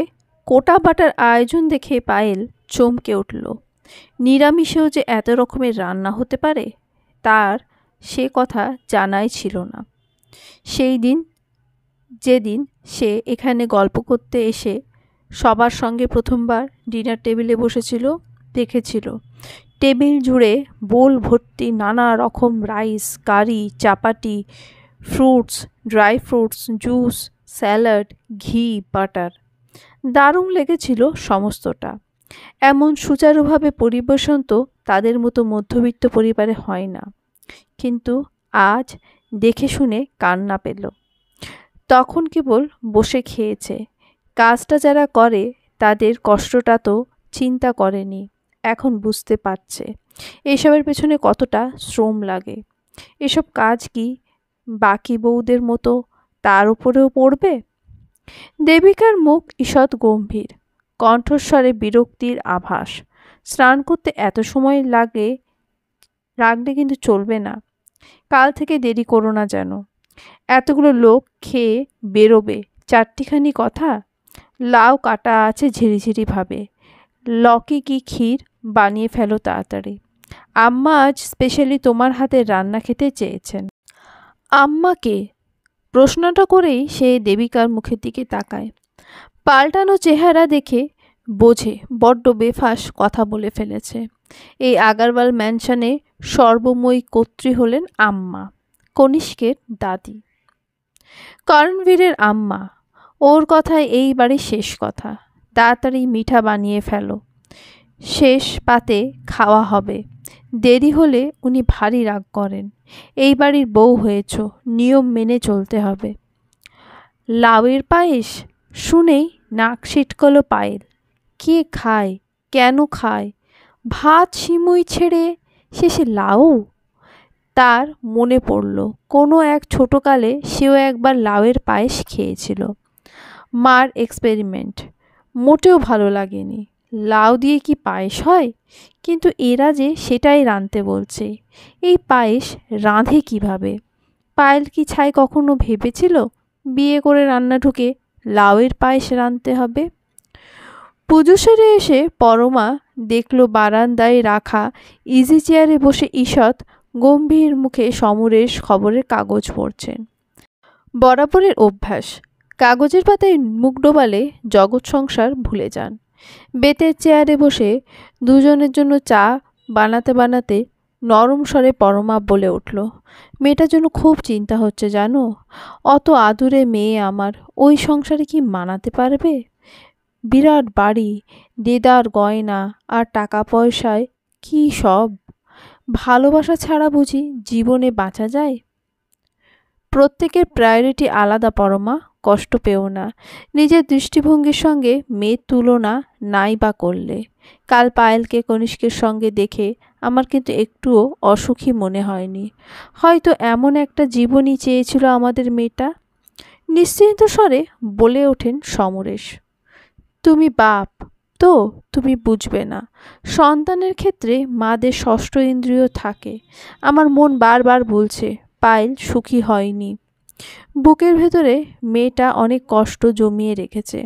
কোটা বাটার আয়োজন দেখে পায়েল চমকে উঠল। নিরামিষেও যে এত রকমের রান্না হতে পারে, তার সে কথা জানাই ছিল না। সেই দিন যেদিন সে এখানে গল্প করতে এসে সবার সঙ্গে প্রথমবার ডিনার টেবিলে বসেছিল, দেখেছিল টেবিল জুড়ে বোল ভর্তি নানা রকম rice, curry, chapati, fruits, dry fruits, juice, salad, ঘি, বাটার। দারুণ লেগেছিল সমস্তটা। এমন সুচারুভাবে পরিবেশন তো তাদের মতো মধ্যবিত্ত পরিবারে হয় না। কিন্তু আজ দেখে শুনে কান্না পেল। তখন কেবল বসে খেয়েছে। কাজটা যারা করে তাদের কষ্টটা তো চিন্তা করেনি। এখন বুঝতে পারছে এসবের পেছনে কতটা শ্রম লাগে। এসব কাজ কি বাকি বউদের মতো তার উপরেও পড়বে? দেবিকার মুখ ঈষৎ গম্ভীর, কণ্ঠস্বরে বিরক্তির আভাস। স্নান করতে এত সময় লাগলে কিন্তু চলবে না। কাল থেকে দেরি করো না যেন। এতগুলো লোক খেয়ে বেরোবে, চারটিখানি কথা। লাউ কাটা আছে ঝিরিঝিরি ভাবে। লকি কি ক্ষীর বানিয়ে ফেলো তাড়াতাড়ি। আম্মা আজ স্পেশালি তোমার হাতের রান্না খেতে চেয়েছেন। আম্মাকে? প্রশ্নটা করেই সে দেবিকার মুখের দিকে তাকায়। পাল্টানো চেহারা দেখে বোঝে বড্ড বেফাঁস কথা বলে ফেলেছে। এই আগারওয়াল ম্যানশনে সর্বময়ী কর্ত্রী হলেন আম্মা, কনিষ্কের দাদি, করণবীরের আম্মা। ওর কথায় এই বাড়ির শেষ কথা। তাড়াতাড়ি মিঠা বানিয়ে ফেলো, শেষ পাতে খাওয়া হবে। দেরি হলে উনি ভারী রাগ করেন। এই বাড়ির বউ হয়েছ, নিয়ম মেনে চলতে হবে। লাউয়ের পায়েস শুনেই নাক ছিটকল পায়েল। কে খায়, কেন খায়? ভাত সিমুই ছেড়ে শেষে লাউ? তার মনে পড়ল কোনো এক ছোটকালে সেও একবার লাউয়ের পায়েস খেয়েছিল। মার এক্সপেরিমেন্ট মোটেও ভালো লাগেনি। লাউ দিয়ে কি পায়েস হয়? কিন্তু এরা যে সেটাই রাঁধতে বলছে। এই পায়েস রাঁধে কিভাবে? পায়েল কি ছাই কখনো ভেবেছিল বিয়ে করে রান্না ঢুকে লাউয়ের পায়েস রাঁধতে হবে? পুজো সেরে এসে পরমা দেখল বারান্দায় রাখা ইজি চেয়ারে বসে ঈষৎ গম্ভীর মুখে সমরেশ খবরের কাগজ পড়ছেন। বরাবরের অভ্যাস, কাগজের পাতায় মুখ ডোবালে জগৎ সংসার ভুলে যান। বেতের চেয়ারে বসে দুজনের জন্য চা বানাতে বানাতে নরম স্বরে পরমা বলে উঠল, মেয়েটার জন্য খুব চিন্তা হচ্ছে জানো। অত আদুরে মেয়ে আমার ওই সংসারে কি মানাতে পারবে? বিরাট বাড়ি, দেদার গয়না আর টাকা পয়সায় কি সব! ভালোবাসা ছাড়া বুঝি জীবনে বাঁচা যায়? প্রত্যেকের প্রায়োরিটি আলাদা পরমা, কষ্ট পেও না। নিজের দৃষ্টিভঙ্গির সঙ্গে মেয়ের তুলনা নাই বা করলে। কাল পায়েলকে কনিষ্কের সঙ্গে দেখে আমার কিন্তু একটুও অসুখী মনে হয়নি। হয়তো এমন একটা জীবনই চেয়েছিল আমাদের মেয়েটা। নিশ্চিন্ত স্বরে বলে ওঠেন সমরেশ। তুমি বাপ তো, তুমি বুঝবে না। সন্তানের ক্ষেত্রে মাদের ষষ্ঠ ইন্দ্রিয় থাকে। আমার মন বারবার বলছে পায়েল সুখী হয়নি। বুকের ভেতরে মেয়েটা অনেক কষ্ট জমিয়ে রেখেছে।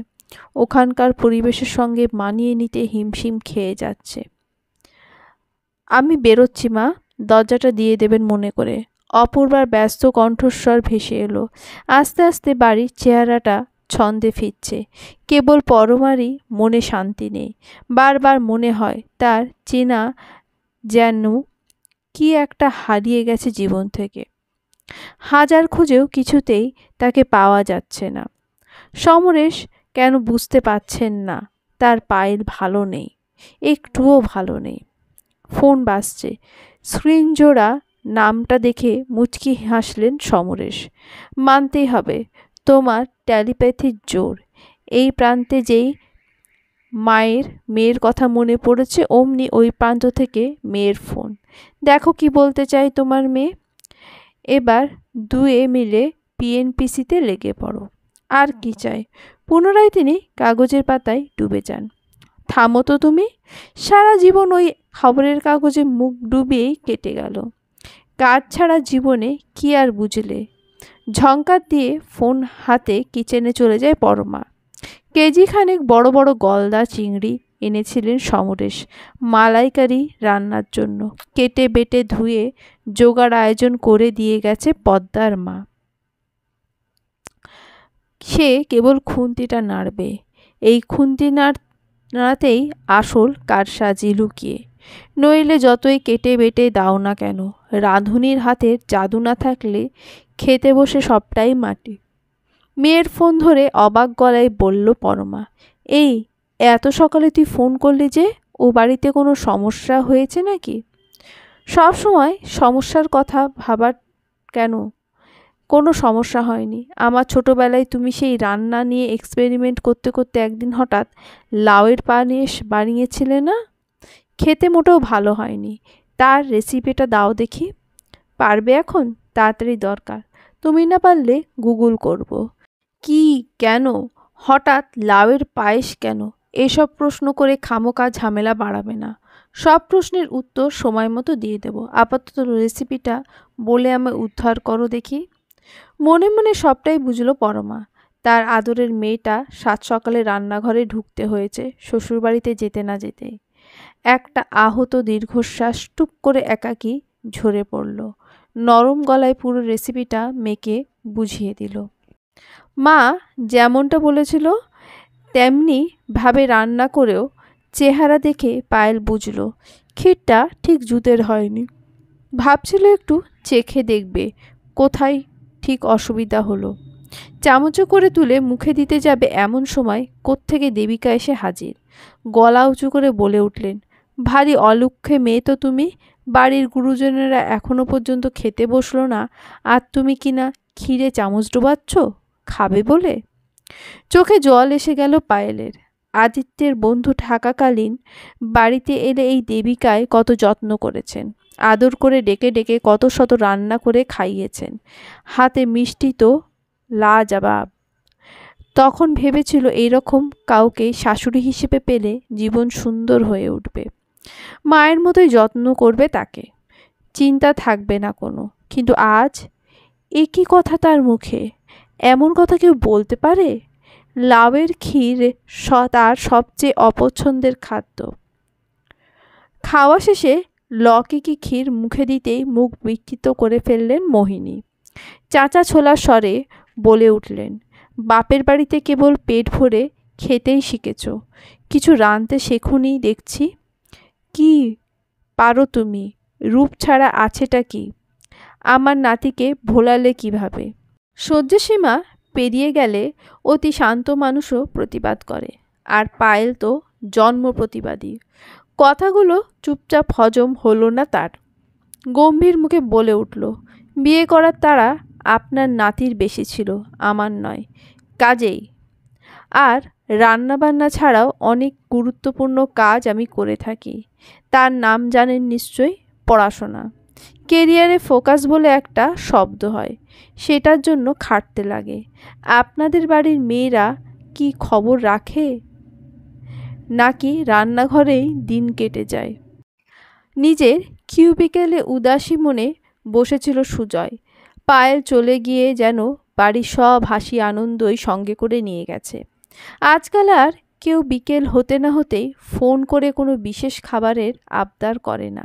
ওখানকার পরিবেশের সঙ্গে মানিয়ে নিতে হিমশিম খেয়ে যাচ্ছে। আমি বেরোচ্ছি মা, দরজাটা দিয়ে দেবেন মনে করে। অপূর্বার ব্যস্ত কণ্ঠস্বর ভেসে এলো। আস্তে আস্তে বাড়ির চেহারাটা ছন্দে ফিরছে। কেবল পরমারই মনে শান্তি নেই। বারবার মনে হয় তার চেনা যেন কি একটা হারিয়ে গেছে জীবন থেকে। হাজার খুঁজেও কিছুতেই তাকে পাওয়া যাচ্ছে না। সমরেশ কেন বুঝতে পারছেন না তার পায়েল ভালো নেই, একটুও ভালো নেই। ফোন বাজছে। স্ক্রিন জোড়া নামটা দেখে মুচকি হাসলেন সমরেশ। মানতেই হবে তোমার টেলিপ্যাথির জোর। এই প্রান্তে যেই মেয়ের কথা মনে পড়েছে অমনি ওই প্রান্ত থেকে মেয়ের ফোন। দেখো কি বলতে চাই তোমার মেয়ে। এবার দুয়ে মিলে পিএনপিসিতে লেগে পড়ো। আর কি চাই? পুনরায় তিনি কাগজের পাতায় ডুবে যান। থামো তো তুমি। সারা জীবন ওই খবরের কাগজে মুখ ডুবিয়েই কেটে গেল। কাজ ছাড়া জীবনে কি আর বুঝলে? ঝংকার দিয়ে ফোন হাতে কিচেনে চলে যায় পরমা। কেজি খানেক বড় বড় গলদা চিংড়ি এনেছিলেন সমরেশ মালাইকারি রান্নার জন্য। কেটে বেটে ধুয়ে জোগাড় আয়োজন করে দিয়ে গেছে পদ্মার মা। সে কেবল খুন্তিটা নাড়বে। এই খুন্তি নাড়াতেই আসল কারসাজি লুকিয়ে। নইলে যতই কেটে বেটে দাও না কেন, রাঁধুনির হাতের জাদু না থাকলে খেতে বসে সবটাই মাটি। মেয়ের ফোন ধরে অবাক গলায় বলল পরমা, এই এত সকালে তুই ফোন করলি যে? ও বাড়িতে কোনো সমস্যা হয়েছে নাকি? সব সময় সমস্যার কথা ভাবার কেন? কোনো সমস্যা হয়নি। আমার ছোটবেলায় তুমি সেই রান্না নিয়ে এক্সপেরিমেন্ট করতে করতে একদিন হঠাৎ লাউয়ের পায়েস বানিয়েছিলে না? খেতে মোটেও ভালো হয়নি। তার রেসিপিটা দাও দেখি। পারবে এখন? তাড়াতাড়ি দরকার। তুমি না পারলে গুগল করব। কি? কেন? হঠাৎ লাউয়ের পায়েস কেন? এসব প্রশ্ন করে খামোকা ঝামেলা বাড়াবে না। সব প্রশ্নের উত্তর সময় মতো দিয়ে দেব। আপাতত রেসিপিটা বলে আমায় উদ্ধার করো দেখি। মনে মনে সবটাই বুঝলো পরমা। তার আদরের মেয়েটা সাত সকালে রান্নাঘরে ঢুকতে হয়েছে শ্বশুরবাড়িতে যেতে না যেতে। একটা আহত দীর্ঘশ্বাস টুপ করে একাকী ঝরে পড়ল। নরম গলায় পুরো রেসিপিটা মেয়েকে বুঝিয়ে দিল। মা যেমনটা বলেছিল তেমনি ভাবে রান্না করেও চেহারা দেখে পায়েল বুঝল ক্ষীরটা ঠিক জুতের হয়নি। ভাবছিল একটু চেখে দেখবে কোথায় ঠিক অসুবিধা হলো। চামচ করে তুলে মুখে দিতে যাবে এমন সময় কোত্থেকে দেবিকা এসে হাজির। গলা উঁচু করে বলে উঠলেন, ভারী অলুক্ষে মেয়ে তো তুমি। বাড়ির গুরুজনেরা এখনো পর্যন্ত খেতে বসলো না, আর তুমি কিনা ক্ষীরে চামচ ডোবাচ্ছ খাবে বলে। চোখে জল এসে গেল পায়েলের। আদিত্যের বন্ধু থাকাকালীন বাড়িতে এলে এই দেবিকায় কত যত্ন করেছেন, আদর করে ডেকে ডেকে কত শত রান্না করে খাইয়েছেন। হাতে মিষ্টি তো লাজবাব। তখন ভেবেছিল এইরকম কাউকে শাশুড়ি হিসেবে পেলে জীবন সুন্দর হয়ে উঠবে, মায়ের মতোই যত্ন করবে তাকে, চিন্তা থাকবে না কোনো। কিন্তু আজ এ কী কথা তার মুখে! এমন কথা কেউ বলতে পারে? লাউয়ের ক্ষীর তার সবচেয়ে অপছন্দের খাদ্য। খাওয়া শেষে লকেকে ক্ষীর মুখে দিতেই মুখ বিকৃত করে ফেললেন মোহিনী। চাচা ছোলা স্বরে বলে উঠলেন, বাপের বাড়িতে কেবল পেট ভরে খেতেই শিখেছ, কিছু রাঁধতে শেখোনি দেখছি। কি পারো তুমি? রূপ ছাড়া আছেটা কি? আমার নাতিকে ভোলালে কিভাবে? সহ্যসীমা পেরিয়ে গেলে অতি শান্ত মানুষও প্রতিবাদ করে, আর পায়েল তো জন্ম প্রতিবাদী। কথাগুলো চুপচাপ হজম হলো না তার। গম্ভীর মুখে বলে উঠল, বিয়ে করার তাড়া আপনার নাতির বেশি ছিল, আমার নয়। কাজেই আর রান্নাবান্না ছাড়াও অনেক গুরুত্বপূর্ণ কাজ আমি করে থাকি। তার নাম জানেন নিশ্চয়ই? পড়াশোনা। কেরিয়ারে ফোকাস বলে একটা শব্দ হয়, সেটার জন্য খাটতে লাগে। আপনাদের বাড়ির মেয়েরা কি খবর রাখে, নাকি রান্নাঘরেই দিন কেটে যায়? নিজের কিউবিকেলে উদাসী মনে বসেছিল সুজয়। পায়েল চলে গিয়ে যেন বাড়ির সব হাসি আনন্দই সঙ্গে করে নিয়ে গেছে। আজকাল আর কেউ বিকেল হতে না হতেই ফোন করে কোনো বিশেষ খাবারের আবদার করে না।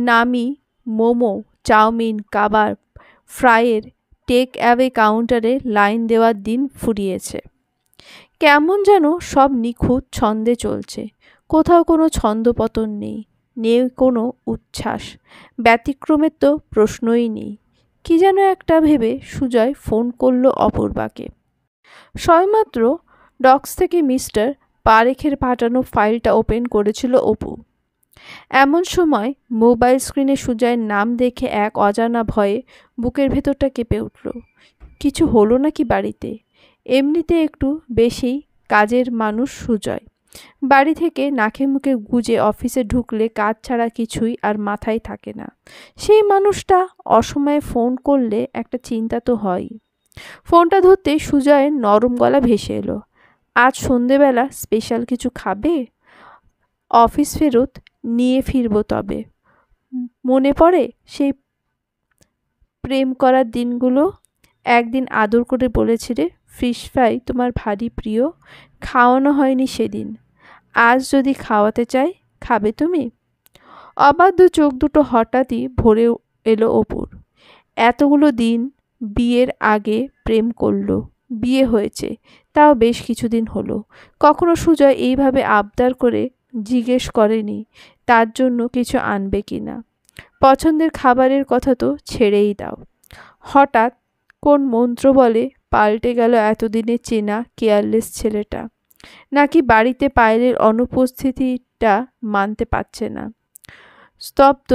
নামি মোমো, চাউমিন, কাবাব, ফ্রাইয়ের টেক অ্যাওয়ে কাউন্টারে লাইন দেওয়ার দিন ফুরিয়েছে। কেমন যেন সব নিখুঁত ছন্দে চলছে, কোথাও কোনো ছন্দপতন নেই, নেই কোনো উচ্ছ্বাস। ব্যতিক্রমের তো প্রশ্নই নেই। কি যেন একটা ভেবে সুজয় ফোন করল অপূর্বাকে। সবেমাত্র ডক্স থেকে মিস্টার পারেখের পাঠানো ফাইলটা ওপেন করেছিল অপু। এমন সময় মোবাইল স্ক্রিনে সুজয়ের নাম দেখে এক অজানা ভয়ে বুকের ভেতরটা কেঁপে উঠল। কিছু হলো নাকি বাড়িতে? এমনিতে একটু বেশি কাজের মানুষ সুজয়। বাড়ি থেকে নাকে মুখে গুজে অফিসে ঢুকলে কাজ ছাড়া কিছুই আর মাথায় থাকে না। সেই মানুষটা অসময়ে ফোন করলে একটা চিন্তা তো হয়ই। ফোনটা ধরতেই সুজয়ের নরম গলা ভেসে এলো, আজ সন্ধেবেলা স্পেশাল কিছু খাবে? অফিস ফেরত নিয়ে ফিরব তবে। মনে পড়ে সেই প্রেম করার দিনগুলো? একদিন আদর করে বলেছিলে ফিশ ফ্রাই তোমার ভারী প্রিয়, খাওয়ানো হয়নি সেদিন। আজ যদি খাওয়াতে চাই, খাবে তুমি? অবাধ্য চোখ দুটো হঠাৎই ভরে এলো অপুর। এতগুলো দিন বিয়ের আগে প্রেম করলো, বিয়ে হয়েছে, তাও বেশ কিছুদিন হলো। কখনো সুজয় এইভাবে আবদার করে জিজ্ঞেস করেনি তার জন্য কিছু আনবে কিনা। পছন্দের খাবারের কথা তো ছেড়েই দাও। হঠাৎ কোন মন্ত্র বলে পাল্টে গেল এতদিনে চেনা কেয়ারলেস ছেলেটা? নাকি বাড়িতে পায়েলের অনুপস্থিতিটা মানতে পারছে না? স্তব্ধ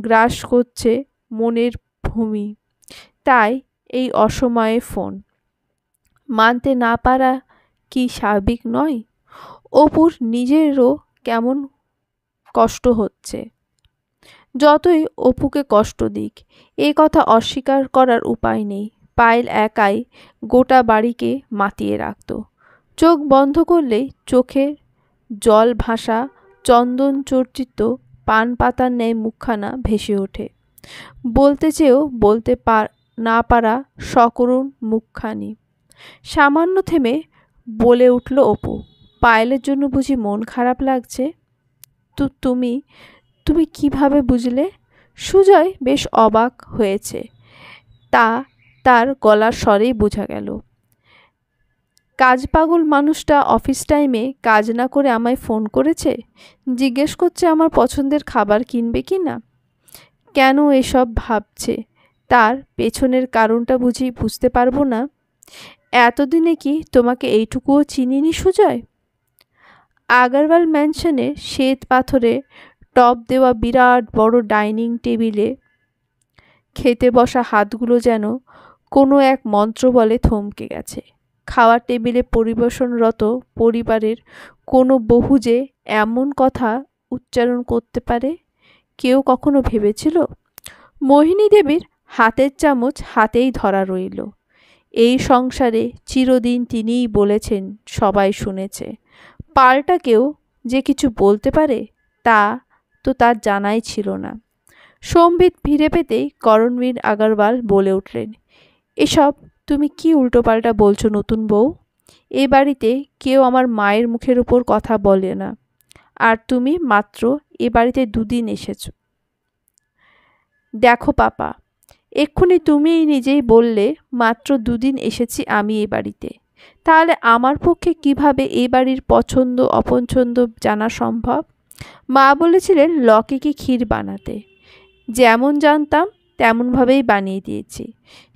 গ্রাস করছে মনের ভূমি, তাই এই অসময়ে ফোন। মানতে না পারা কি স্বাভাবিক নয়? অপুর নিজেরও কেমন কষ্ট হচ্ছে। যতই অপুকে কষ্ট দিক, এ কথা অস্বীকার করার উপায় নেই। পায়েল একাই গোটা বাড়িকে মাতিয়ে রাখত। চোখ বন্ধ করলেই চোখে জল ভাসা চন্দন চর্চিত পান পাতার ন্যায় মুখখানা ভেসে ওঠে। বলতে চেয়েও বলতে না পারা সকরুণ মুখখানি। সামান্য থেমে বলে উঠল অপু, পায়েলের জন্য বুঝি মন খারাপ লাগছে? তুমি তুমি কিভাবে বুঝলে? সুজয় বেশ অবাক হয়েছে, তা তার গলার স্বরেই বোঝা গেল। কাজ পাগল মানুষটা অফিস টাইমে কাজ না করে আমায় ফোন করেছে, জিজ্ঞেস করছে আমার পছন্দের খাবার কিনবে কি না। কেন এসব ভাবছে, তার পেছনের কারণটা বুঝি বুঝতে পারবো না? এতদিনে কি তোমাকে এইটুকুও চিনিনি সুজয়? আগারওয়াল ম্যানশনে শ্বেত পাথরে টপ দেওয়া বিরাট বড় ডাইনিং টেবিলে খেতে বসা হাতগুলো যেন কোনো এক মন্ত্র বলে থমকে গেছে। খাওয়ার টেবিলে পরিবেশনরত পরিবারের কোনো বহু যে এমন কথা উচ্চারণ করতে পারে, কেউ কখনো ভেবেছিল? মোহিনী দেবীর হাতের চামচ হাতেই ধরা রইল। এই সংসারে চিরদিন তিনিই বলেছেন, সবাই শুনেছে। পাল্টা কেউ যে কিছু বলতে পারে তা তো তার জানাই ছিল না। সম্বিত ফিরে পেতেই করণবীর আগরওয়াল বলে উঠলেন, এসব তুমি কি উল্টোপাল্টা বলছো নতুন বউ? এ বাড়িতে কেউ আমার মায়ের মুখের উপর কথা বলে না, আর তুমি মাত্র এ বাড়িতে দুদিন এসেছো। দেখো পাপা, এক্ষুনি তুমিই নিজেই বললে মাত্র দুদিন এসেছি আমি এ বাড়িতে। তাহলে আমার পক্ষে কিভাবে এ বাড়ির পছন্দ অপছন্দ জানা সম্ভব? মা বলেছিলেন লকেকে ক্ষীর বানাতে, যেমন জানতাম তেমনভাবেই বানিয়ে দিয়েছি।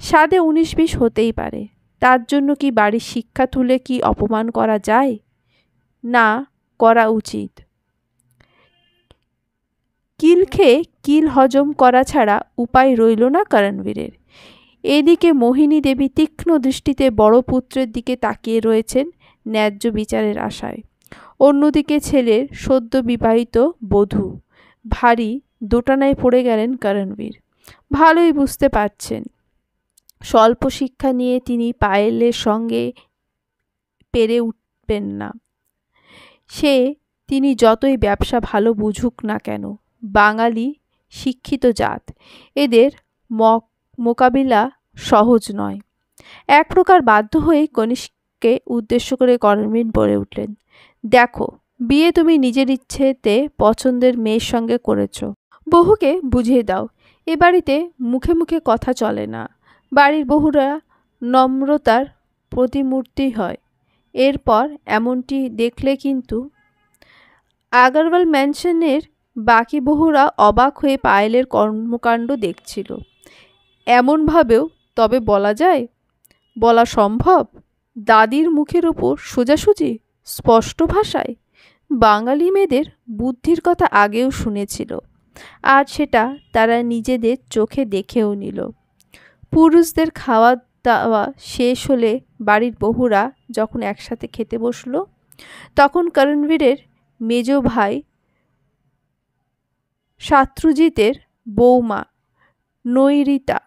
স্বাদে 19-20 হতেই পারে, তার জন্য কি বাড়ির শিক্ষা তুলে কি অপমান করা যায়? না, করা উচিত। কিল খেয়ে কিল হজম করা ছাড়া উপায় রইল না করণবীরের। এদিকে মোহিনী দেবী তীক্ষ্ণ দৃষ্টিতে বড় পুত্রের দিকে তাকিয়ে রয়েছেন ন্যায্য বিচারের আশায়। অন্যদিকে ছেলের সদ্য বিবাহিত বধূ ভারী দোটানায় পড়ে গেলেন করণবীর। ভালোই বুঝতে পারছেন স্বল্প শিক্ষা নিয়ে তিনি পায়েলের সঙ্গে পেরে উঠবেন না। তিনি যতই ব্যবসা ভালো বুঝুক না কেন, বাঙালি শিক্ষিত জাত, এদের মোকাবিলা সহজ নয়। এক প্রকার বাধ্য হয়ে কনিষ্ককে উদ্দেশ্য করে করণবীর বলে উঠলেন, দেখো, বিয়ে তুমি নিজের ইচ্ছেতে পছন্দের মেয়ের সঙ্গে করেছ। বহুকে বুঝিয়ে দাও, এ বাড়িতে মুখে মুখে কথা চলে না। বাড়ির বহুরা নম্রতার প্রতিমূর্তি হয়। এরপর এমনটি দেখলে কিন্তু। আগরওয়াল ম্যানশনের বাকি বহুরা অবাক হয়ে পায়েলের কর্মকাণ্ড দেখছিল। এমনভাবেও তবে বলা যায়? বলা সম্ভব? দাদির মুখের ওপর সোজাসুজি স্পষ্ট ভাষায়? বাঙালি মেয়েদের বুদ্ধির কথা আগেও শুনেছিল, আর সেটা তারা নিজেদের চোখে দেখেও নিল। পুরুষদের খাওয়া দাওয়া শেষ হলে বাড়ির বহুরা যখন একসাথে খেতে বসল, তখন করণবীরের মেজ ভাই শাত্রুজিতের বৌমা নৈরিতা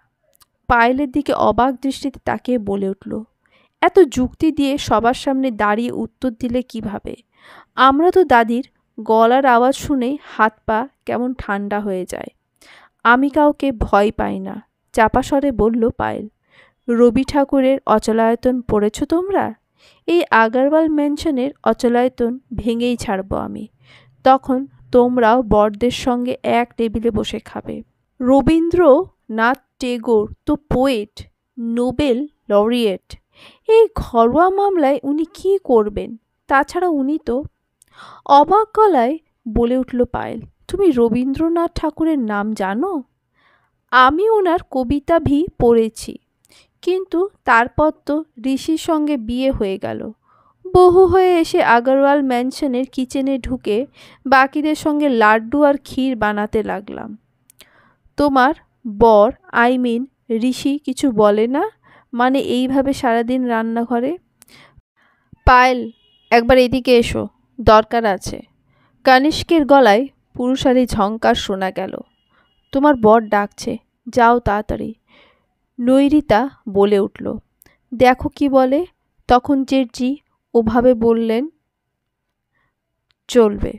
পায়েলের দিকে অবাক দৃষ্টিতে তাকিয়ে বলে উঠল, এত যুক্তি দিয়ে সবার সামনে দাঁড়িয়ে উত্তর দিলে কিভাবে? আমরা তো দাদির গলার আওয়াজ শুনেই হাত পা কেমন ঠান্ডা হয়ে যায়। আমি কাউকে ভয় পাই না, চাপা স্বরে বলল পায়েল। রবি ঠাকুরের অচলায়তন পড়েছ তোমরা? এই আগরওয়াল ম্যানশনের অচলায়তন ভেঙেই ছাড়ব আমি। তখন তোমরাও বরদের সঙ্গে এক টেবিলে বসে খাবে। রবীন্দ্রনাথ টেগোর তো পোয়েট, নোবেল লরিয়েট। এই ঘরোয়া মামলায় উনি কি করবেন? তাছাড়া উনি তো। অবাক গলায় বলে উঠল পায়েল, তুমি রবীন্দ্রনাথ ঠাকুরের নাম জানো? আমি ওনার কবিতা পড়েছি, কিন্তু তারপর তো ঋষির সঙ্গে বিয়ে হয়ে গেল। বহু হয়ে এসে আগরওয়াল ম্যানশনের কিচেনে ঢুকে বাকিদের সঙ্গে লাড্ডু আর ক্ষীর বানাতে লাগলাম। তোমার বর ঋষি কিছু বলে না? মানে এইভাবে সারাদিন রান্নাঘরে? পায়েল, একবার এদিকে এসো, দরকার আছে। কনিষ্কের গলায় পুরুষালী ঝংকার শোনা গেল। তোমার বর ডাকছে, যাও তাড়াতাড়ি। নৈরিতা বলে উঠল। দেখো কি বলে। তখন জেঠজি ওভাবে বললেন, চলবে।